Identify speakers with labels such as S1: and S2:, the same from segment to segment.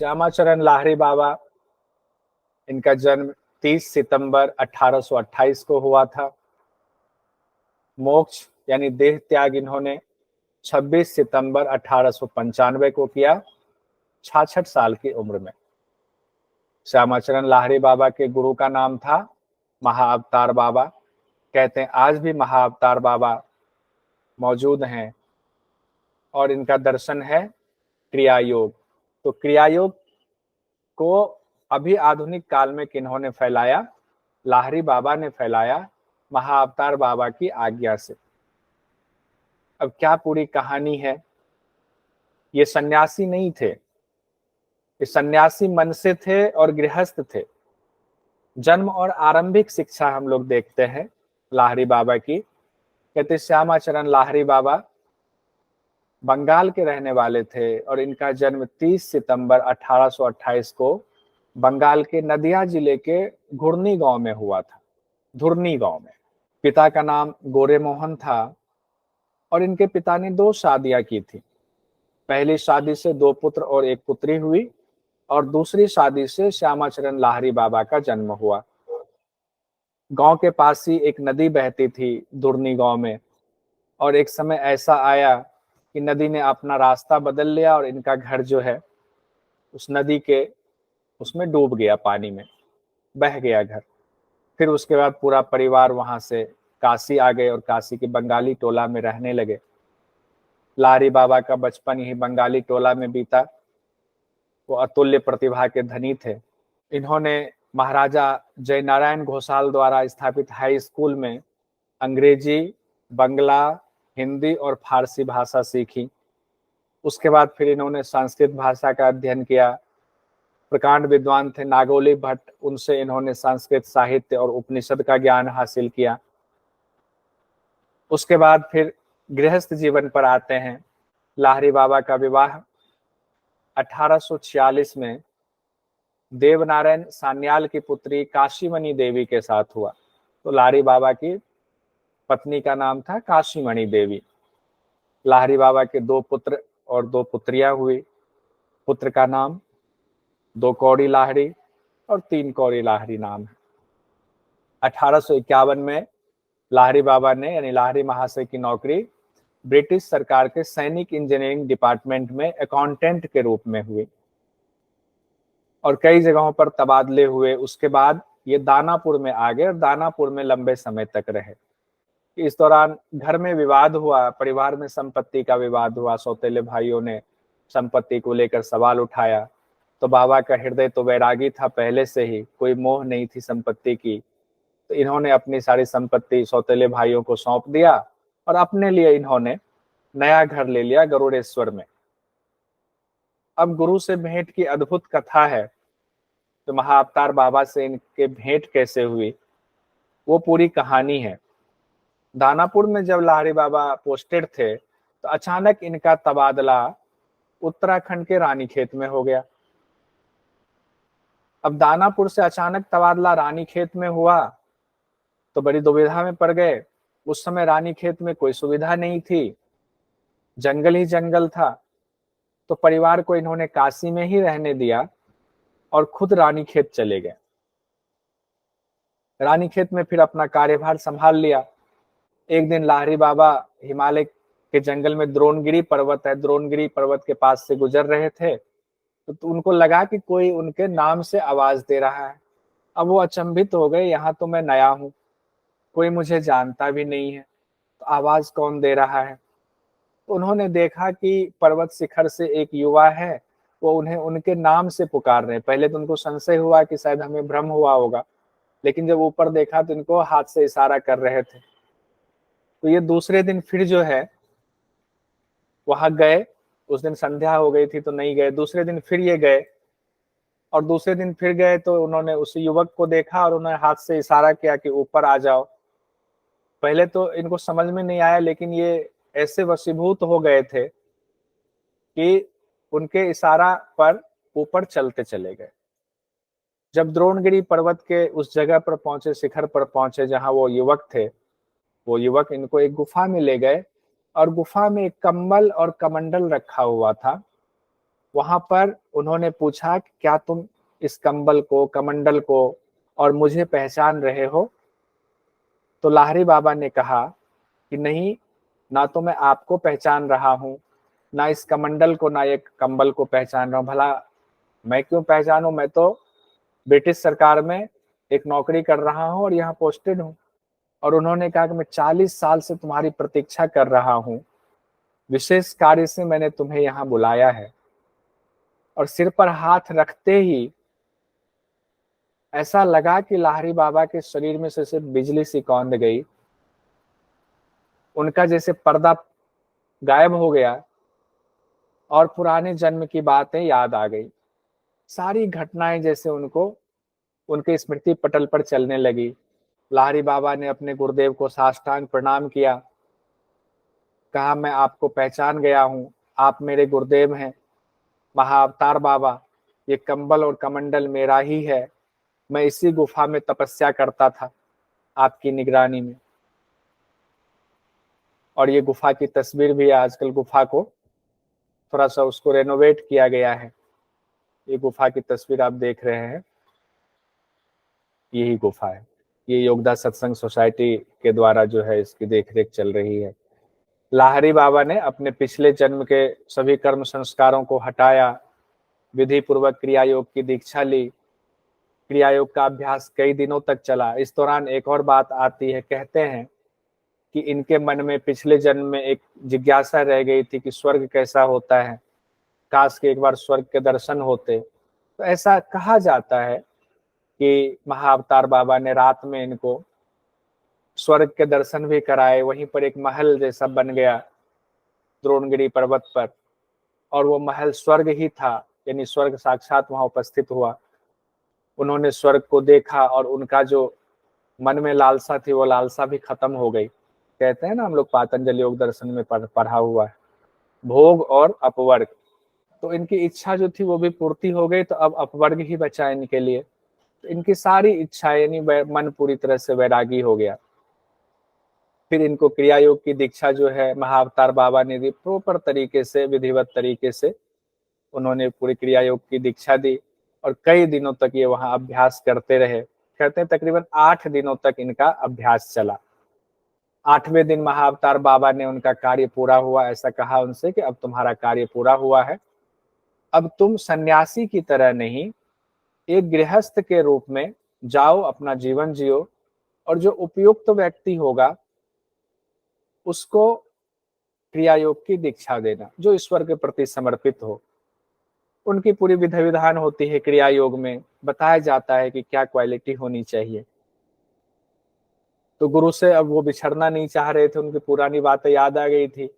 S1: श्यामाचरण लाहिड़ी बाबा, इनका जन्म 30 सितंबर 1828 को हुआ था। मोक्ष यानी देह त्याग इन्होंने 26 सितंबर 1895 को किया, 66 साल की उम्र में। श्यामाचरण लाहिड़ी बाबा के गुरु का नाम था महाअवतार बाबा। कहते हैं आज भी महाअवतार बाबा मौजूद हैं और इनका दर्शन है क्रिया योग। तो क्रिया योग को अभी आधुनिक काल में किन्होंने फैलाया? लाहिड़ी बाबा ने फैलाया, महाअवतार बाबा की आज्ञा से। अब क्या पूरी कहानी है? ये सन्यासी नहीं थे, ये सन्यासी मन से थे और गृहस्थ थे। जन्म और आरंभिक शिक्षा हम लोग देखते हैं लाहिड़ी बाबा की। कहते श्यामाचरण लाहिड़ी बाबा बंगाल के रहने वाले थे और इनका जन्म 30 सितंबर 1828 को बंगाल के नदिया जिले के घुर्नी गांव में हुआ था, धुर्नी गांव में। पिता का नाम गोरे मोहन था और इनके पिता ने 2 शादियां की थी। पहली शादी से 2 पुत्र और 1 पुत्री हुई और दूसरी शादी से श्यामाचरण लाहिड़ी बाबा का जन्म हुआ। गांव के पास ही एक नदी बहती थी धुर्नी गांव में, और एक समय ऐसा आया कि नदी ने अपना रास्ता बदल लिया और इनका घर जो है उस नदी के उसमें डूब गया, पानी में बह गया घर। फिर उसके बाद पूरा परिवार वहां से काशी आ गए और काशी के बंगाली टोला में रहने लगे। लाहिड़ी बाबा का बचपन यही बंगाली टोला में बीता। वो अतुल्य प्रतिभा के धनी थे। इन्होंने महाराजा जयनारायण घोषाल द्वारा स्थापित हाई स्कूल में अंग्रेजी, बंगला, हिंदी और फारसी भाषा सीखी। उसके बाद फिर इन्होंने संस्कृत भाषा का अध्ययन किया। प्रकांड विद्वान थे नागोली भट्ट, उनसे इन्होंने संस्कृत साहित्य और उपनिषद का ज्ञान हासिल किया। उसके बाद फिर गृहस्थ जीवन पर आते हैं। लाहिड़ी बाबा का विवाह 1846 में देवनारायण सान्याल की पुत्री काशीमणि देवी के साथ हुआ। तो लाहिड़ी बाबा की पत्नी का नाम था काशीमणि देवी। लाहिड़ी बाबा के 2 पुत्र और 2 पुत्रियां हुई। पुत्र का नाम 2 कौड़ी लाहिड़ी और 3 कौड़ी लाहिड़ी नाम है। 1851 में लाहिड़ी बाबा ने यानी लाहिड़ी महाशय की नौकरी ब्रिटिश सरकार के सैनिक इंजीनियरिंग डिपार्टमेंट में अकाउंटेंट के रूप में हुई और कई जगहों पर तबादले हुए। उसके बाद ये दानापुर में आ गए और दानापुर में लंबे समय तक रहे। इस दौरान घर में विवाद हुआ, परिवार में संपत्ति का विवाद हुआ। सौतेले भाइयों ने संपत्ति को लेकर सवाल उठाया। तो बाबा का हृदय तो वैरागी था पहले से ही, कोई मोह नहीं थी संपत्ति की। तो इन्होंने अपनी सारी संपत्ति सौतेले भाइयों को सौंप दिया और अपने लिए इन्होंने नया घर ले लिया गरुड़ेश्वर में। अब गुरु से भेंट की अद्भुत कथा है। तो महाअवतार बाबा से इनके भेंट कैसे हुई, वो पूरी कहानी है। दानापुर में जब लाहिड़ी बाबा पोस्टेड थे तो अचानक इनका तबादला उत्तराखंड के रानीखेत में हो गया। अब दानापुर से अचानक तबादला रानीखेत में हुआ तो बड़ी दुविधा में पड़ गए। उस समय रानीखेत में कोई सुविधा नहीं थी, जंगल ही जंगल था। तो परिवार को इन्होंने काशी में ही रहने दिया और खुद रानीखेत चले गए। रानीखेत में फिर अपना कार्यभार संभाल लिया। एक दिन लाहिड़ी बाबा हिमालय के जंगल में द्रोणगिरी पर्वत है, द्रोणगिरी पर्वत के पास से गुजर रहे थे तो उनको लगा कि कोई उनके नाम से आवाज दे रहा है। अब वो अचंभित हो गए, यहाँ तो मैं नया हूँ, कोई मुझे जानता भी नहीं है, तो आवाज कौन दे रहा है? तो उन्होंने देखा कि पर्वत शिखर से एक युवा है, वो उन्हें उनके नाम से पुकार रहे हैं। पहले तो उनको संशय हुआ कि शायद हमें भ्रम हुआ होगा, लेकिन जब ऊपर देखा तो इनको हाथ से इशारा कर रहे थे। तो ये दूसरे दिन फिर जो है वहां गए। उस दिन संध्या हो गई थी तो नहीं गए। दूसरे दिन फिर ये गए और दूसरे दिन फिर गए तो उन्होंने उस युवक को देखा और उन्होंने हाथ से इशारा किया कि ऊपर आ जाओ। पहले तो इनको समझ में नहीं आया, लेकिन ये ऐसे वशीभूत हो गए थे कि उनके इशारा पर ऊपर चलते चले गए। जब द्रोणगिरी पर्वत के उस जगह पर पहुंचे, शिखर पर पहुंचे जहां वो युवक थे, वो युवक इनको एक गुफा में ले गए और गुफा में एक कंबल और कमंडल रखा हुआ था। वहां पर उन्होंने पूछा कि क्या तुम इस कंबल को, कमंडल को और मुझे पहचान रहे हो? तो लाहिरी बाबा ने कहा कि नहीं, ना तो मैं आपको पहचान रहा हूं, ना इस कमंडल को, ना एक कंबल को पहचान रहा हूं। भला मैं क्यों पहचानूं? मैं तो ब्रिटिश सरकार में एक नौकरी कर रहा हूं और यहाँ पोस्टेड हूं। और उन्होंने कहा कि मैं 40 साल से तुम्हारी प्रतीक्षा कर रहा हूं, विशेष कार्य से मैंने तुम्हें यहाँ बुलाया है। और सिर पर हाथ रखते ही ऐसा लगा कि लाहिरी बाबा के शरीर में से सिर्फ बिजली सी कौंध गई, उनका जैसे पर्दा गायब हो गया और पुराने जन्म की बातें याद आ गई। सारी घटनाएं जैसे उनको उनके स्मृति पटल पर चलने लगी। लाहिरी बाबा ने अपने गुरुदेव को साष्टांग प्रणाम किया, कहा मैं आपको पहचान गया हूं, आप मेरे गुरुदेव हैं महाअवतार बाबा। ये कंबल और कमंडल मेरा ही है, मैं इसी गुफा में तपस्या करता था आपकी निगरानी में। और ये गुफा की तस्वीर भी है, आजकल गुफा को थोड़ा सा उसको रेनोवेट किया गया है। ये गुफा की तस्वीर आप देख रहे हैं, यही गुफा है। ये योगदा सत्संग सोसाइटी के द्वारा जो है इसकी देखरेख चल रही है। लाहिरी बाबा ने अपने पिछले जन्म के सभी कर्म संस्कारों को हटाया, विधि पूर्वक क्रिया योग की दीक्षा ली। क्रिया योग का अभ्यास कई दिनों तक चला। इस दौरान एक और बात आती है, कहते हैं कि इनके मन में पिछले जन्म में एक जिज्ञासा रह गई थी कि स्वर्ग कैसा होता है, काश के एक बार स्वर्ग के दर्शन होते। तो ऐसा कहा जाता है कि महाअवतार बाबा ने रात में इनको स्वर्ग के दर्शन भी कराए। वहीं पर एक महल जैसा बन गया द्रोणगिरी पर्वत पर, और वो महल स्वर्ग ही था, यानी स्वर्ग साक्षात वहां उपस्थित हुआ। उन्होंने स्वर्ग को देखा और उनका जो मन में लालसा थी वो लालसा भी खत्म हो गई। कहते हैं ना हम लोग पातंजलि योग दर्शन में पढ़ा हुआ है, भोग और अपवर्ग। तो इनकी इच्छा जो थी वो भी पूर्ति हो गई, तो अब अपवर्ग ही बचा इनके लिए। तो इनकी सारी इच्छा यानी मन पूरी तरह से वैरागी हो गया। फिर इनको क्रिया योग की दीक्षा जो है महाअवतार बाबा ने दी, प्रॉपर तरीके से, विधिवत तरीके से उन्होंने पूरी क्रिया योग की दीक्षा दी और कई दिनों तक ये वहां अभ्यास करते रहे। कहते हैं तकरीबन 8 दिनों तक इनका अभ्यास चला। 8वें दिन महाअवतार बाबा ने उनका कार्य पूरा हुआ, ऐसा कहा उनसे कि अब तुम्हारा कार्य पूरा हुआ है, अब तुम सन्यासी की तरह नहीं, एक गृहस्थ के रूप में जाओ, अपना जीवन जियो, और जो उपयुक्त व्यक्ति होगा उसको क्रिया योग की दीक्षा देना, जो ईश्वर के प्रति समर्पित हो। उनकी पूरी विधि विधान होती है क्रिया योग में, बताया जाता है कि क्या क्वालिटी होनी चाहिए। तो गुरु से अब वो बिछड़ना नहीं चाह रहे थे, उनकी पुरानी बातें याद आ गई थी।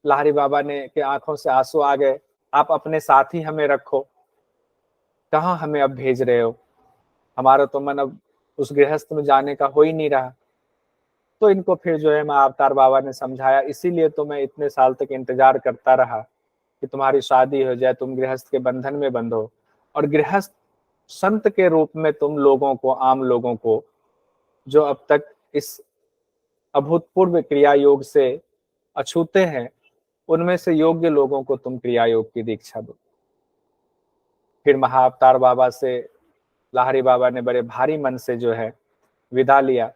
S1: लाहिरी बाबा ने के आंखों से आंसू आ गए, आप अपने साथ ही हमें रखो, कहाँ हमें अब भेज रहे हो, हमारा तो मन अब उस गृहस्थ में जाने का हो ही नहीं रहा। तो इनको फिर जो है महाअवतार बाबा ने समझाया, इसीलिए तो मैं इतने साल तक इंतजार करता रहा कि तुम्हारी शादी हो जाए, तुम गृहस्थ के बंधन में बंधो, और गृहस्थ संत के रूप में तुम लोगों को, आम लोगों को जो अब तक इस अभूतपूर्व क्रिया योग से अछूते हैं, उनमें से योग्य लोगों को तुम क्रिया योग की दीक्षा दो। फिर महाअवतार बाबा से लाहिरी बाबा ने बड़े भारी मन से जो है विदा लिया।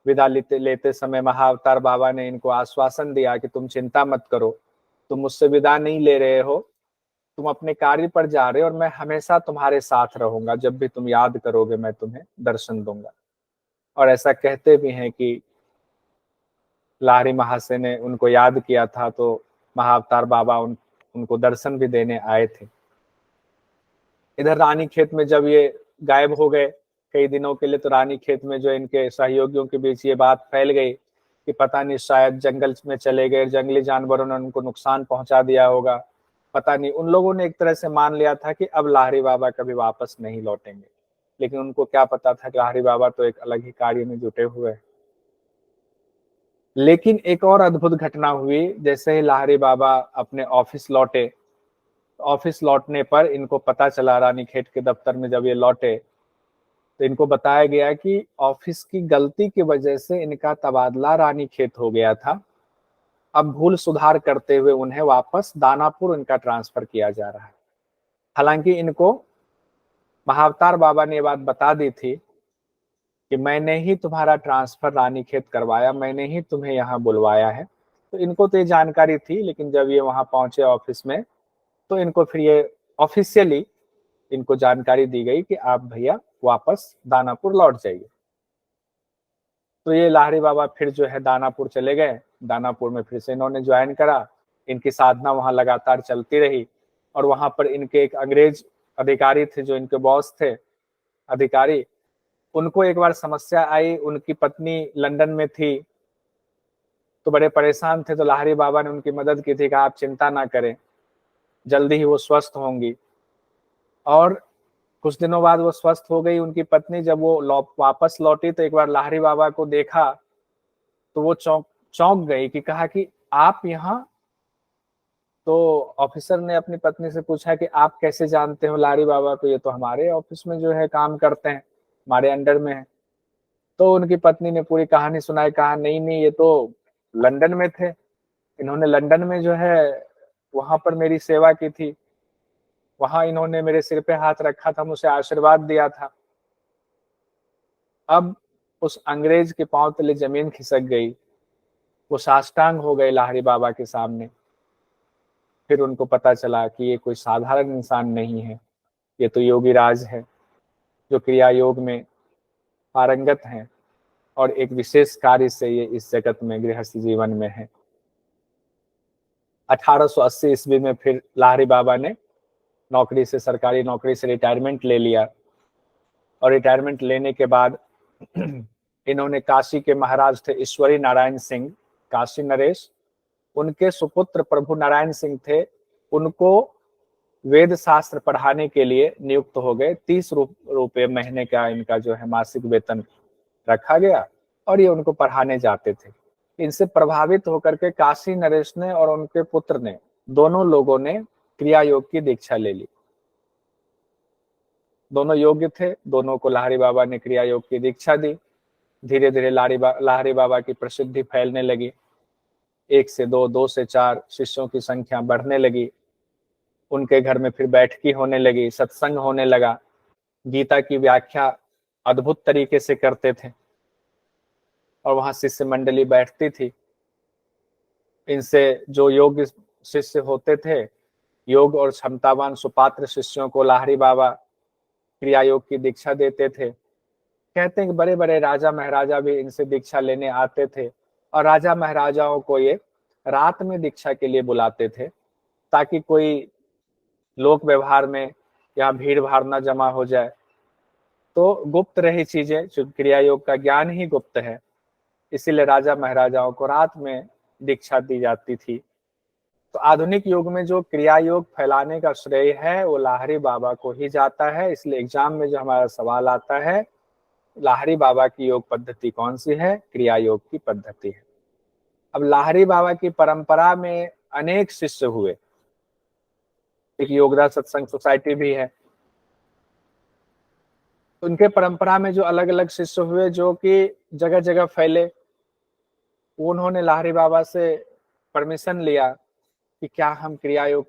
S1: विदा लेते लेते समय महाअवतार बाबा ने इनको आश्वासन दिया कि तुम चिंता मत करो, तुम मुझसे विदा नहीं ले रहे हो, तुम अपने कार्य पर जा रहे हो और मैं हमेशा तुम्हारे साथ रहूंगा, जब भी तुम याद करोगे मैं तुम्हें दर्शन दूंगा। और ऐसा कहते भी हैं कि लाहिरी महाशय ने उनको याद किया था तो महाअवतार बाबा उनको दर्शन भी देने आए थे। इधर रानी खेत में जब ये गायब हो गए कई दिनों के लिए, तो रानी खेत में जो इनके सहयोगियों के बीच ये बात फैल गई कि पता नहीं शायद जंगल में चले गए, जंगली जानवरों ने उनको नुकसान पहुंचा दिया होगा, पता नहीं। उन लोगों ने एक तरह से मान लिया था कि अब लाहिरी बाबा कभी वापस नहीं लौटेंगे, लेकिन उनको क्या पता था कि लाहिरी बाबा तो एक अलग ही कार्य में जुटे हुए हैं। लेकिन एक और अद्भुत घटना हुई, जैसे ही लाहिरी बाबा अपने ऑफिस लौटे, ऑफिस लौटने पर इनको पता चला, रानीखेत के दफ्तर में जब ये लौटे तो इनको बताया गया कि ऑफिस की गलती की वजह से इनका तबादला रानीखेत हो गया था, अब भूल सुधार करते हुए उन्हें वापस दानापुर इनका ट्रांसफर किया जा रहा है। हालांकि इनको महाअवतार बाबा ने ये बात बता दी थी कि मैंने ही तुम्हारा ट्रांसफर रानीखेत करवाया, मैंने ही तुम्हें यहाँ बुलवाया है। तो इनको तो ये जानकारी थी, लेकिन जब ये वहां पहुंचे ऑफिस में तो इनको फिर ये ऑफिशियली इनको जानकारी दी गई कि आप भैया वापस दानापुर लौट जाइए। तो ये लाहिड़ी बाबा फिर जो है दानापुर चले गए। दानापुर में फिर से इन्होंने ज्वाइन करा। इनकी साधना वहां लगातार चलती रही और वहां पर इनके एक अंग्रेज अधिकारी थे जो इनके बॉस थे अधिकारी। उनको एक बार समस्या आई, उनकी पत्नी लंदन में थी तो बड़े परेशान थे। तो लाहिड़ी बाबा ने उनकी मदद की थी कि आप चिंता ना करें, जल्दी ही वो स्वस्थ होंगी। और कुछ दिनों बाद वो स्वस्थ हो गई उनकी पत्नी। जब वो वापस लौटी तो एक बार लाहिड़ी बाबा को देखा तो वो चौंक गई कि कहा कि आप यहाँ। तो ऑफिसर ने अपनी पत्नी से पूछा कि आप कैसे जानते हो लाहिड़ी बाबा को, ये तो हमारे ऑफिस में जो है काम करते हैं, हमारे अंडर में है। तो उनकी पत्नी ने पूरी कहानी सुनाई। कहा नहीं नहीं, ये तो लंदन में थे, इन्होंने लंदन में जो है वहां पर मेरी सेवा की थी, वहां इन्होंने मेरे सिर पे हाथ रखा था, मुझे आशीर्वाद दिया था। अब उस अंग्रेज के पांव तले जमीन खिसक गई, वो साष्टांग हो गए लाहिड़ी बाबा के सामने। फिर उनको पता चला कि ये कोई साधारण इंसान नहीं है, ये तो योगी राज है जो क्रिया योग में पारंगत हैं और एक विशेष कार्य से ये इस जगत में गृहस्थ जीवन में है। 1880 ईस्वी में फिर लाहिड़ी बाबा ने नौकरी से, सरकारी नौकरी से रिटायरमेंट ले लिया। और रिटायरमेंट लेने के बाद इन्होंने काशी के महाराज थे ईश्वरी नारायण सिंह, काशी नरेश, उनके सुपुत्र प्रभु नारायण सिंह थे, उनको वेद शास्त्र पढ़ाने के लिए नियुक्त हो गए। 30 रुपए महीने का इनका जो है मासिक वेतन रखा गया और ये उनको पढ़ाने जाते थे। इनसे प्रभावित होकर के काशी नरेश ने और उनके पुत्र ने, दोनों लोगों ने क्रिया योग की दीक्षा ले ली। दोनों योग्य थे, दोनों को लाहिड़ी बाबा ने क्रिया योग की दीक्षा दी। धीरे धीरे लाहिड़ी बाबा की प्रसिद्धि फैलने लगी। 1 से 2, 2 से 4 शिष्यों की संख्या बढ़ने लगी। उनके घर में फिर बैठकी होने लगी, सत्संग होने लगा। गीता की व्याख्या अद्भुत तरीके से करते थे और वहां शिष्य मंडली बैठती थी। इनसे जो योग्य शिष्य होते थे, योग और क्षमतावान सुपात्र शिष्यों को लाहिड़ी बाबा क्रिया योग की दीक्षा देते थे। कहते हैं कि बड़े बड़े राजा महाराजा भी इनसे दीक्षा लेने आते थे और राजा महाराजाओं को ये रात में दीक्षा के लिए बुलाते थे ताकि कोई लोक व्यवहार में या भीड़ भाड़ न जमा हो जाए। तो गुप्त रही चीजें, जो क्रिया योग का ज्ञान ही गुप्त है, इसीलिए राजा महाराजाओं को रात में दीक्षा दी जाती थी। तो आधुनिक युग में जो क्रिया योग फैलाने का श्रेय है वो लाहिड़ी बाबा को ही जाता है। इसलिए एग्जाम में जो हमारा सवाल आता है, लाहिड़ी बाबा की योग पद्धति कौन सी है? क्रिया योग की पद्धति है। अब लाहिड़ी बाबा की परंपरा में अनेक शिष्य हुए। एक योगदा सत्संग सोसाइटी भी है। उनके परंपरा में जो अलग अलग शिष्य हुए जो कि जगह जगह फैले, उन्होंने लाहिड़ी बाबा से परमिशन लिया कि क्या हम क्रिया योग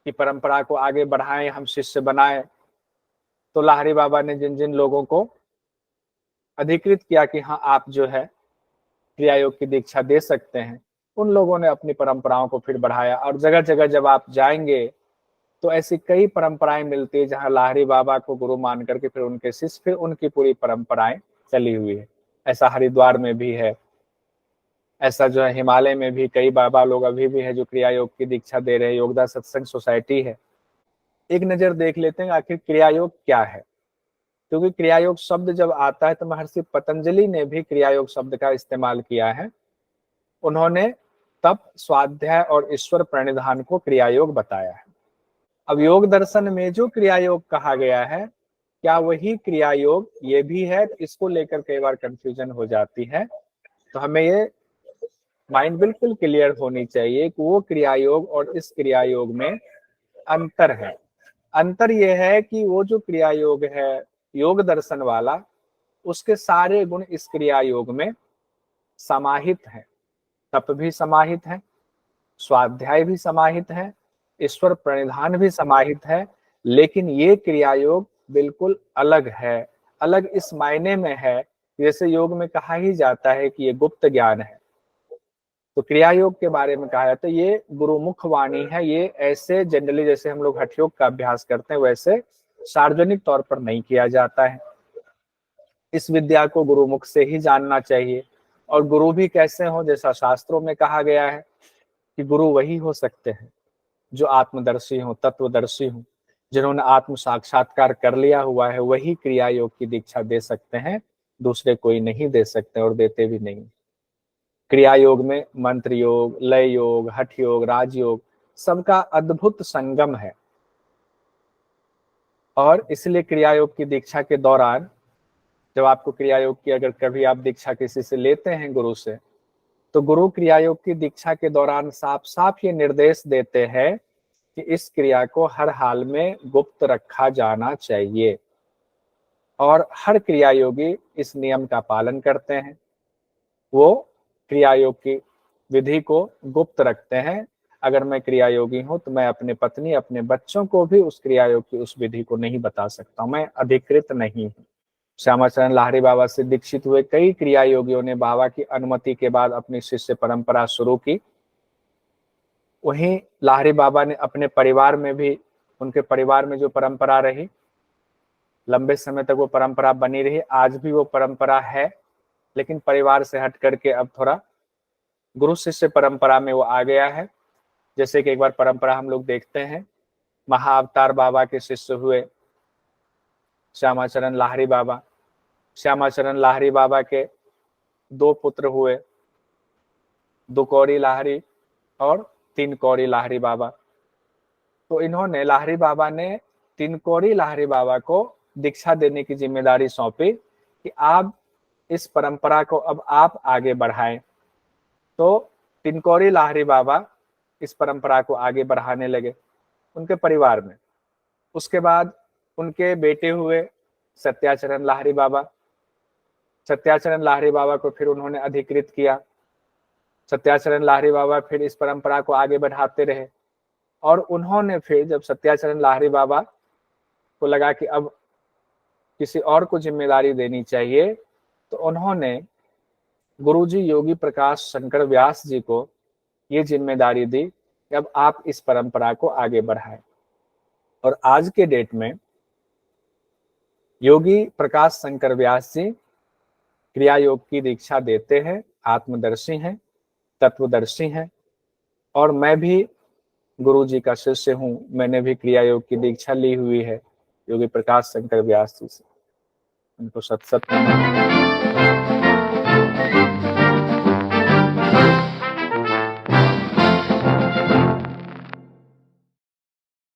S1: की परंपरा को आगे बढ़ाएं, हम शिष्य बनाएं। तो लाहिड़ी बाबा ने जिन जिन लोगों को अधिकृत किया कि हाँ आप जो है क्रिया योग की दीक्षा दे सकते हैं, उन लोगों ने अपनी परंपराओं को फिर बढ़ाया। और जगह जगह जब आप जाएंगे तो ऐसी कई परंपराएं मिलती है जहां लाहिड़ी बाबा को गुरु मान करके फिर उनके शिष्य, फिर उनकी पूरी परंपराएं चली हुई है। ऐसा हरिद्वार में भी है, ऐसा जो है हिमालय में भी कई बाबा लोग अभी भी है जो क्रिया योग की दीक्षा दे रहे हैं। योगदा सत्संग सोसाइटी है। एक नजर देख लेते हैं आखिर क्रिया योग क्या है। क्योंकि क्रिया योग शब्द जब आता है तो महर्षि पतंजलि ने भी क्रिया योग शब्द का इस्तेमाल किया है। उन्होंने तप, स्वाध्याय और ईश्वर प्रणिधान को क्रिया योग बताया है। अब योग दर्शन में जो क्रिया योग कहा गया है, क्या वही क्रिया योग ये भी है? इसको लेकर कई बार कंफ्यूजन हो जाती है। तो हमें ये माइंड बिल्कुल क्लियर होनी चाहिए कि वो क्रिया योग और इस क्रिया योग में अंतर है। अंतर यह है कि वो जो क्रिया योग है योग दर्शन वाला, उसके सारे गुण इस क्रिया योग में समाहित हैं। तप भी समाहित है, स्वाध्याय भी समाहित है, ईश्वर प्रणिधान भी समाहित है। लेकिन ये क्रिया योग बिल्कुल अलग है। अलग इस मायने में है, जैसे योग में कहा ही जाता है कि ये गुप्त ज्ञान है, तो क्रिया योग के बारे में कहा जाता है ये गुरुमुख वाणी है। ये ऐसे जनरली जैसे हम लोग हठ योग का अभ्यास करते हैं वैसे सार्वजनिक तौर पर नहीं किया जाता है। इस विद्या को गुरुमुख से ही जानना चाहिए। और गुरु भी कैसे हो, जैसा शास्त्रों में कहा गया है कि गुरु वही हो सकते हैं जो आत्मदर्शी हो, तत्वदर्शी हो, जिन्होंने आत्म साक्षात्कार कर लिया हुआ है, वही क्रिया योग की दीक्षा दे सकते हैं, दूसरे कोई नहीं दे सकते और देते भी नहीं। क्रिया योग में मंत्र योग, लय योग, हठ योग, राजयोग सबका अद्भुत संगम है। और इसलिए क्रिया योग की दीक्षा के दौरान जब आपको क्रिया योग की अगर कभी आप दीक्षा किसी से लेते हैं गुरु से, तो गुरु क्रिया योग की दीक्षा के दौरान साफ साफ ये निर्देश देते हैं कि इस क्रिया को हर हाल में गुप्त रखा जाना चाहिए। और हर क्रिया योगी इस नियम का पालन करते हैं। वो क्रिया योग की विधि को गुप्त रखते हैं। अगर मैं क्रिया योगी हूं तो मैं अपने पत्नी, अपने बच्चों को भी उस क्रिया योग की उस विधि को नहीं बता सकता, मैं अधिकृत नहीं हूं। श्यामाचरण लाहिड़ी बाबा से दीक्षित हुए कई क्रिया योगियों ने बाबा की अनुमति के बाद अपनी शिष्य परंपरा शुरू की। वहीं लाहिड़ी बाबा ने अपने परिवार में भी, उनके परिवार में जो परंपरा रही, लंबे समय तक वो परंपरा बनी रही, आज भी वो परंपरा है, लेकिन परिवार से हट करके अब थोड़ा गुरु शिष्य परंपरा में वो आ गया है। जैसे कि एक बार परंपरा हम लोग देखते हैं, महाअवतार बाबा के शिष्य हुए श्यामाचरण लाहिड़ी बाबा। श्यामाचरण लाहिड़ी बाबा के 2 पुत्र हुए, 2 कौड़ी लाहिड़ी और 3 कौड़ी लाहिड़ी बाबा। तो इन्होंने, लाहिड़ी बाबा ने 3 कौड़ी लाहिड़ी बाबा को दीक्षा देने की जिम्मेदारी सौंपी कि आप इस परंपरा को अब आप आगे बढ़ाएं। तो 3 कौड़ी लाहिड़ी बाबा इस परंपरा को आगे बढ़ाने लगे उनके परिवार में। उसके बाद उनके बेटे हुए सत्याचरण लाहिड़ी बाबा। सत्याचरण लाहिड़ी बाबा को फिर उन्होंने अधिकृत किया। सत्याचरण लाहिड़ी बाबा फिर इस परंपरा को आगे बढ़ाते रहे। और उन्होंने फिर जब सत्याचरण लाहिड़ी बाबा को लगा कि अब किसी और को जिम्मेदारी देनी चाहिए, तो उन्होंने गुरुजी योगी प्रकाश शंकर व्यास जी को ये जिम्मेदारी दी कि अब आप इस परंपरा को आगे बढ़ाएं। और आज के डेट में योगी प्रकाश शंकर व्यास जी क्रिया योग की दीक्षा देते हैं, आत्मदर्शी हैं, तत्वदर्शी हैं। और मैं भी गुरु जी का शिष्य हूं, मैंने भी क्रिया योग की दीक्षा ली हुई है योगी प्रकाश शंकर व्यास जी से। उनको सत सत नमन।